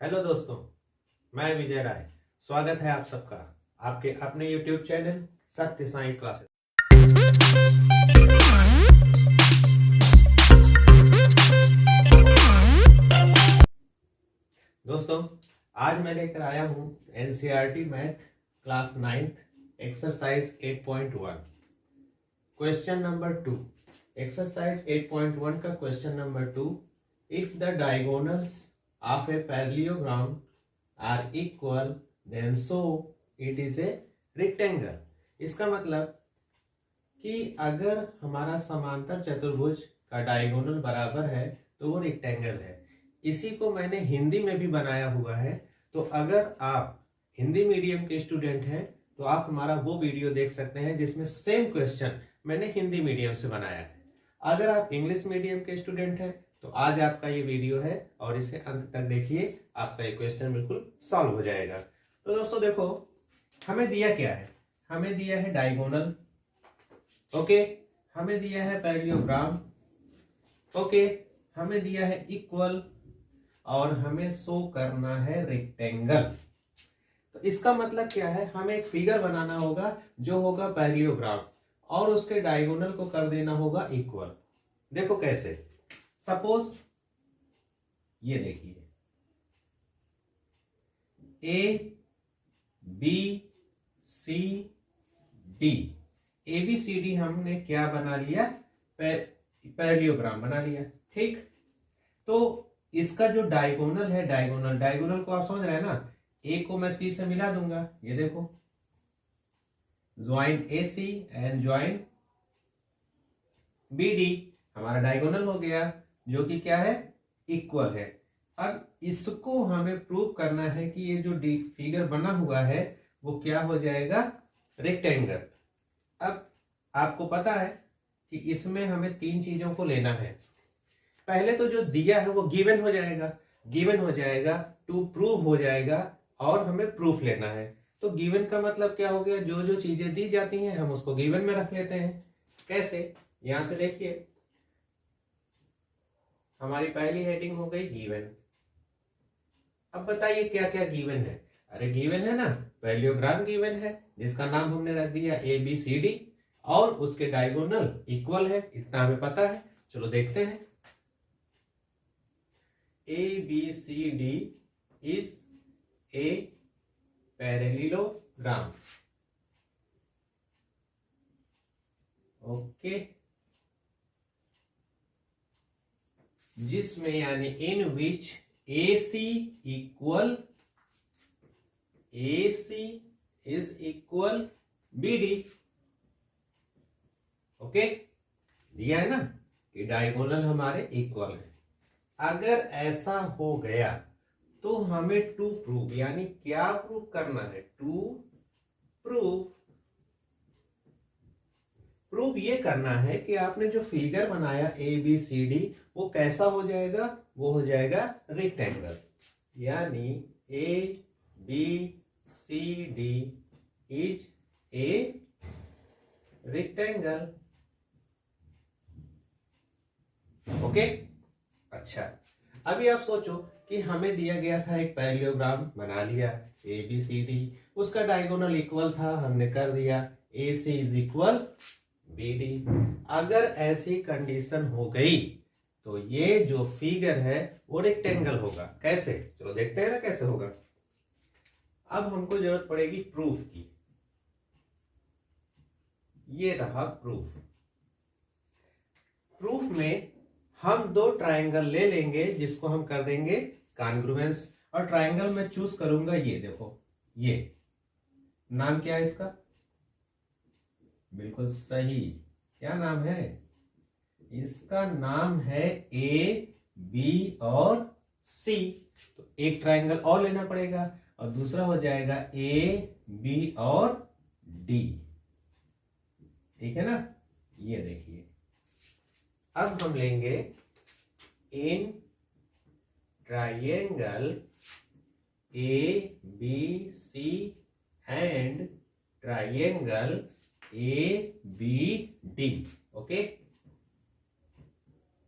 Hello दोस्तों, मैं विजय राय। स्वागत है आप सबका आपके अपने YouTube चैनल सत्य साई क्लासेस। दोस्तों, आज मैं लेकर आया हूं NCERT math class 9th exercise 8.1 question number 2। Exercise 8.1 का question number 2, if the diagonals of a parallelogram are equal then so it is a rectangle। इसका मतलब कि अगर हमारा समांतर चतुर्भुज का डायगोनल बराबर है तो वो रेक्टेंगल है। इसी को मैंने हिंदी में भी बनाया हुआ है, तो अगर आप हिंदी मीडियम के स्टूडेंट हैं तो आप हमारा वो वीडियो देख सकते हैं जिसमें सेम क्वेश्चन मैंने हिंदी मीडियम से बनाया है। अगर आप इंग्लिश मीडियम के स्टूडेंट हैं तो आज आपका ये वीडियो है और इसे अंत तक देखिए, आपका ये क्वेश्चन बिल्कुल सॉल्व हो जाएगा। तो दोस्तों देखो, हमें दिया क्या है? हमें दिया है डायगोनल, ओके, हमें दिया है पैरेललोग्राम, ओके, हमें दिया है इक्वल और हमें शो करना है रेक्टेंगल। तो इसका मतलब क्या है? हमें एक फिगर बनाना होगा जो होगा पैरेललोग्राम और उसके डायगोनल को कर देना होगा इक्वल। देखो कैसे। सपोज ये देखिए, A B C D, A B C D हमने क्या बना लिया? पैरेललोग्राम बना लिया, ठीक। तो इसका जो डायगोनल है, डायगोनल को आप समझ रहे हैं ना, ए को मैं सी से मिला दूंगा, ये देखो, join A C and join B D, हमारा डायगोनल हो गया जो कि क्या है? इक्वल है। अब इसको हमें प्रूव करना है कि ये जो फिगर बना हुआ है वो क्या हो जाएगा? रेक्टेंगल। अब आपको पता है कि इसमें हमें तीन चीजों को लेना है। पहले तो जो दिया है वो गिवन हो जाएगा, टू प्रूव हो जाएगा और हमें प्रूफ लेना है। तो गिवन का मतलब क्या हो गया? जो जो चीजें दी जाती हैं हम उसको गिवन में रख लेते हैं। कैसे? यहां से देखिए, हमारी पहली हेडिंग हो गई गिवन। अब बताइए क्या क्या गिवन है? अरे गिवन है ना, पैरेललोग्राम गिवन है जिसका नाम हमने रख दिया ABCD और उसके डायगोनल इक्वल है, इतना हमें पता है। चलो देखते हैं। ABCD is a parallelogram, okay, जिसमें यानी इन विच AC is equal BD, okay. दिया है ना कि डायगोनल हमारे इक्वल है। अगर ऐसा हो गया तो हमें टू प्रूव, यानी क्या प्रूव करना है? टू प्रूव ये करना है कि आपने जो फिगर बनाया ABCD वो कैसा हो जाएगा? वो हो जाएगा रेक्टेंगल, यानी ABCD is a rectangle, okay. अच्छा, अभी आप सोचो कि हमें दिया गया था एक पैरेललोग्राम, बना लिया ABCD, उसका डायगोनल इक्वल था, हमने कर दिया AC इज इक्वल BD। अगर ऐसी कंडीशन हो गई तो ये जो फिगर है वो रेक्टेंगल होगा। कैसे? चलो देखते हैं ना कैसे होगा। अब हमको जरूरत पड़ेगी प्रूफ की। ये रहा प्रूफ में हम दो ट्रायंगल ले लेंगे जिसको हम कर देंगे कॉन्ग्रुएंस, और ट्रायंगल में चूज करूंगा, ये देखो, ये नाम क्या है इसका? बिल्कुल सही, क्या नाम है इसका? नाम है AB और C। तो एक ट्रायंगल और लेना पड़ेगा और दूसरा हो जाएगा AB और D, ठीक है ना। ये देखिए, अब हम लेंगे in triangle ABC and triangle ABD, okay.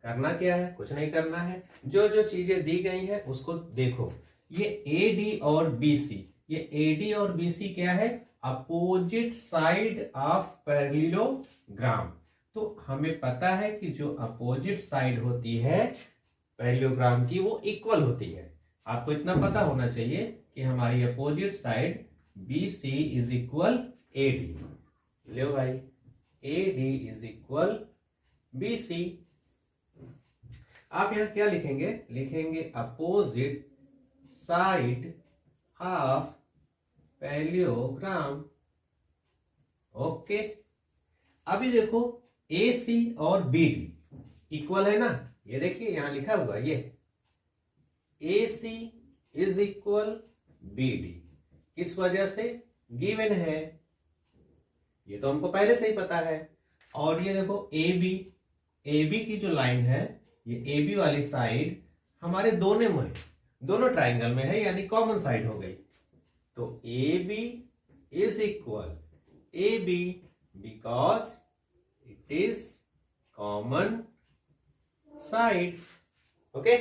करना क्या है? कुछ नहीं करना है, जो जो चीजें दी गई हैं उसको देखो। ये AD और BC, ये AD और BC क्या है? Opposite side of parallelogram. तो हमें पता है कि जो अपोजिट साइड होती है पैरेललोग्राम की वो इक्वल होती है। आपको इतना पता होना चाहिए कि हमारी opposite side BC is equal AD। लो भाई, AD इज इक्वल BC। आप यहां क्या लिखेंगे? लिखेंगे opposite side of parallelogram. Okay, अभी देखो AC और BD इक्वल है ना, ये देखिए यहां लिखा हुआ ये AC इज इक्वल BD। किस वजह से? गिवन है, ये तो हमको पहले से ही पता है। और ये देखो AB की जो लाइन है, ये AB वाली साइड हमारे दोनों ट्राइंगल में है, यानी कॉमन साइड हो गई। तो AB is equal AB because it is common side. Okay,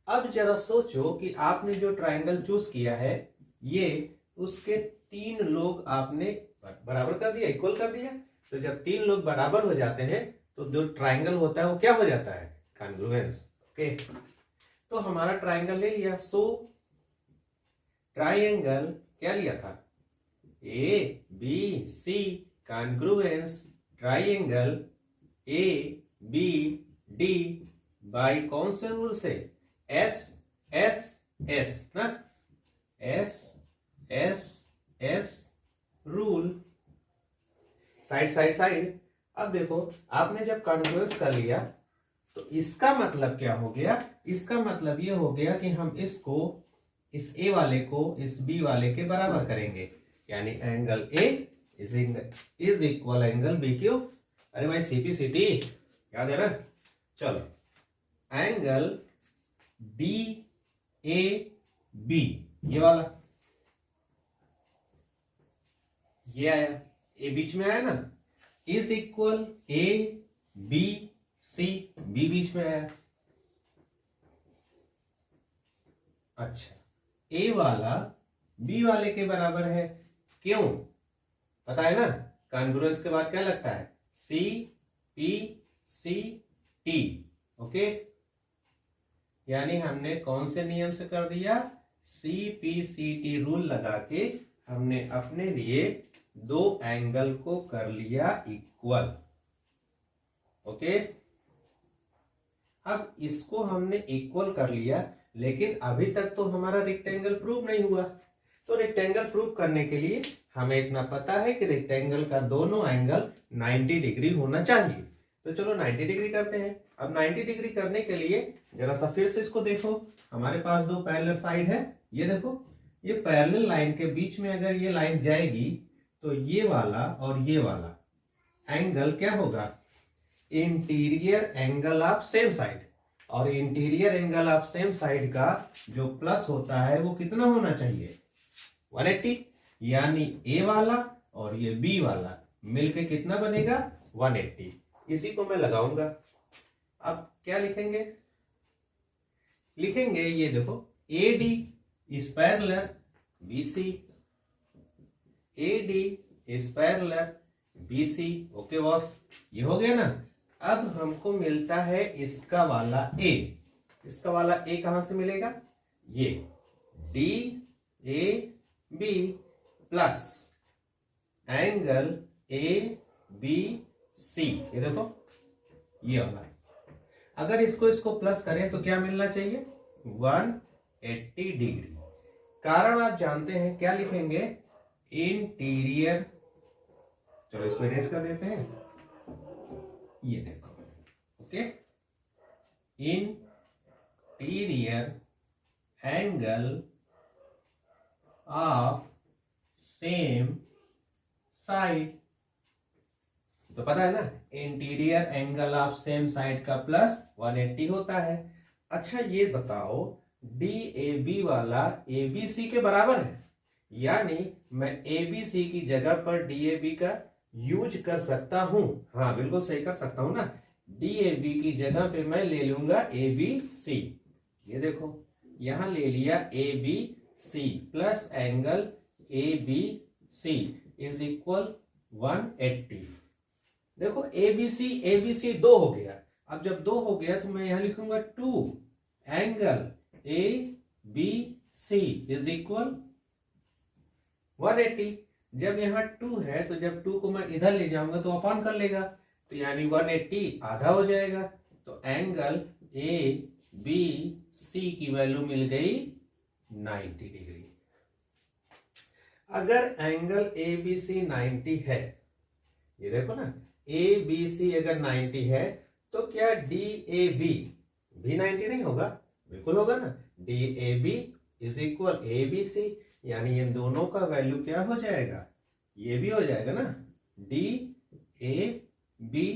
अब जरा सोचो कि आपने जो ट्राइंगल चूज किया है, ये उसके 3 लोग आपने बराबर कर दिया, इक्वल कर दिया। तो जब 3 लोग बराबर हो जाते हैं तो जो ट्राइंगल होता है वो क्या हो जाता है? कॉन्ग्रुएंस। ओके, तो हमारा ट्राइंगल ले लिया। सो ट्राइंगल क्या लिया था? ABC congruence triangle ABD by कौन से रूल से? S ना, S rule. Side side side. अब देखो, आपने जब कॉन्ग्रुएंस कर लिया तो इसका मतलब क्या हो गया? इसका मतलब ये हो गया कि हम इसको, इस A वाले को इस B वाले के बराबर करेंगे, यानी angle A is equal angle B क्यों? अरे भाई CPCT याद है ना? चलो, एंगल DAB ये वाला, ये आया, A बीच में आया ना, इज इक्वल ABC, B बीच में आया। अच्छा, A वाला B वाले के बराबर है, क्यों? पता है ना, कॉन्ग्रुएंस के बाद क्या लगता है? CPCT। ओके, यानी हमने कौन से नियम से कर दिया? CPCT रूल लगा के हमने अपने लिए 2 एंगल को कर लिया इक्वल। ओके, अब इसको हमने इक्वल कर लिया, लेकिन अभी तक तो हमारा रेक्टेंगल प्रूव नहीं हुआ। तो रेक्टेंगल प्रूव करने के लिए हमें इतना पता है कि रेक्टेंगल का दोनों एंगल 90 डिग्री होना चाहिए। तो चलो 90 डिग्री करते हैं। अब 90 डिग्री करने के लिए जरा सा फिर से इसको देखो, हमारे पास 2 पैरेलल साइड है। ये देखो, ये पैरेलल लाइन के बीच में अगर ये लाइन जाएगी तो ये वाला और ये वाला एंगल क्या होगा? Interior angle of same side. और interior angle of same side का जो प्लस होता है वो कितना होना चाहिए? 180। यानी A वाला और ये B वाला मिलके कितना बनेगा? 180। इसी को मैं लगाऊंगा। अब क्या लिखेंगे? लिखेंगे ये देखो, AD is parallel BC, AD is parallel BC। Okay boss, ये हो गया ना। अब हमको मिलता है इसका वाला A। इसका वाला A कहां से मिलेगा? ये DAB प्लस एंगल ABC। ये देखो, ये वाला। अगर इसको प्लस करें तो क्या मिलना चाहिए? 180 डिग्री। कारण आप जानते हैं, क्या लिखेंगे? इंटीरियर। चलो इसको इरेज कर देते हैं। ये देखो, okay, interior angle of same side. तो पता है ना, interior angle of same side का प्लस 180 होता है। अच्छा ये बताओ, DAB वाला ABC के बराबर है, यानी मैं ABC की जगह पर DAB का यूज कर सकता हूं। हाँ बिल्कुल सही कर सकता हूं ना। DAB की जगह पे मैं ले लूंगा ABC। ये देखो, यहां ले लिया A B C plus angle A B C is equal 180। देखो ए बी सी दो हो गया। अब जब दो हो गया तो मैं यहां लिखूंगा 2 angle A B C is equal 180। जब यहाँ 2 है तो जब 2 को मैं इधर ले जाऊंगा तो अपान कर लेगा, तो यानी 180 आधा हो जाएगा। तो एंगल ए बी सी की वैल्यू मिल गई 90 डिग्री। अगर एंगल ए बी सी 90 है, ये देखो ना, ए बी सी अगर 90 है तो क्या डी ए बी भी 90 नहीं होगा? बिल्कुल होगा ना। D A B is equal A B C, यानी इन दोनों का वैल्यू क्या हो जाएगा? ये भी हो जाएगा ना, D A B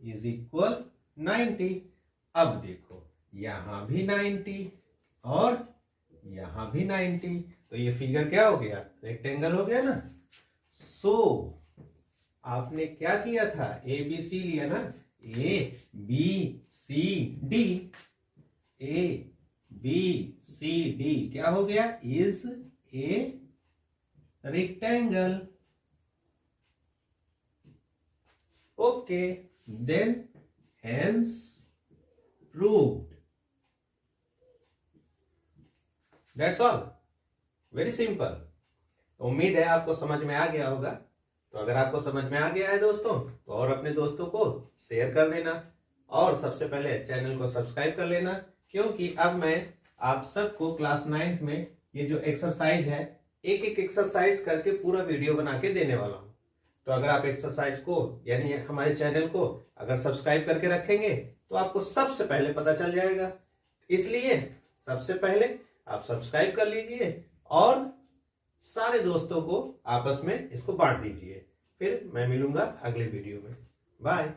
is equal 90। अब देखो यहां भी 90 और यहां भी 90, तो ये फिगर क्या हो गया? रेक्टेंगल हो गया ना। सो आपने क्या किया था? ए बी सी लिया ना, A B C D, A B C D क्या हो गया? Is a rectangle. Okay, then hence proved. That's all, very simple. उम्मीद है आपको समझ में आ गया होगा। तो अगर आपको समझ में आ गया है दोस्तों, तो और अपने दोस्तों को शेयर कर देना और सबसे पहले चैनल को सब्सक्राइब कर लेना, क्योंकि अब मैं आप सबको क्लास 9th में ये जो एक्सरसाइज है, एक एक एक्सरसाइज करके पूरा वीडियो बना के देने वाला हूं। तो अगर आप एक्सरसाइज को यानी हमारे चैनल को अगर सब्सक्राइब करके रखेंगे तो आपको सबसे पहले पता चल जाएगा। इसलिए सबसे पहले आप सब्सक्राइब कर लीजिए और सारे दोस्तों को आपस में इसको बांट दीजिए। फिर मैं मिलूंगा अगले वीडियो में। बाय।